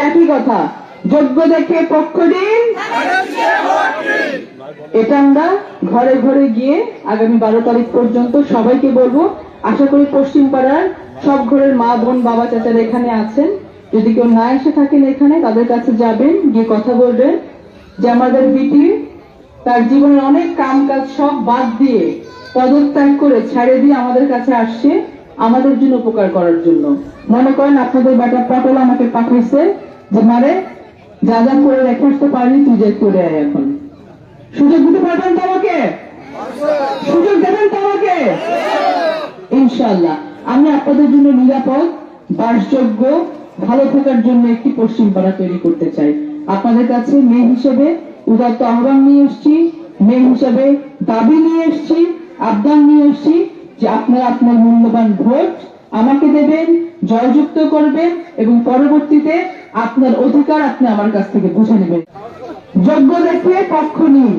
একই কথা, যোগ্য দেখে পক্ষ দিন। এটা আমরা ঘরে ঘরে গিয়ে আগামী 12 তারিখ পর্যন্ত সবাইকে বলবো। আশা করি পশ্চিম পাড়ার সব ঘরের মা বোন বাবা চাচারা এখানে আছেন। যদি কেউ না এসে থাকেন এখানে, তাদের কাছে যাবেন, গিয়ে কথা বলবেন যে আমাদের বিটি তার জীবনের অনেক কাম কাজ সব বাদ দিয়ে পদত্যাগ করে ছেড়ে দিয়ে আমাদের কাছে আসছে আমাদের জন্য উপকার করার জন্য। মনে করেন আপনাদের বেটা পটল আমাকে পাঠাইছে যে মারে যা যা করে রেখে আসতে পারি, তুই যে করে আয়। এখন সুযোগ দিতে পারবেন তো আমাকে? সুযোগ দেবেন তো আমাকে? ইনশাআল্লাহ আমি আপনাদের জন্য নিরাপদ, বাসযোগ্য, ভালো থাকার জন্য একটি পশ্চিম পাড়া তৈরি করতে চাই। আপনাদের কাছে মেয়ে হিসেবে উদাত্ত আহ্বান নিয়ে এসছি, মেয়ে হিসেবে দাবি নিয়ে এসছি, আবদান নিয়ে এসছি যে আপনারা আপনার মূল্যবান ভোট আমাকে দেবেন, জয়যুক্ত করবেন এবং পরবর্তীতে আপনার অধিকার আপনি আমার কাছ থেকে বুঝে নেবেন। যোগ্য দেখে পক্ষ নিন।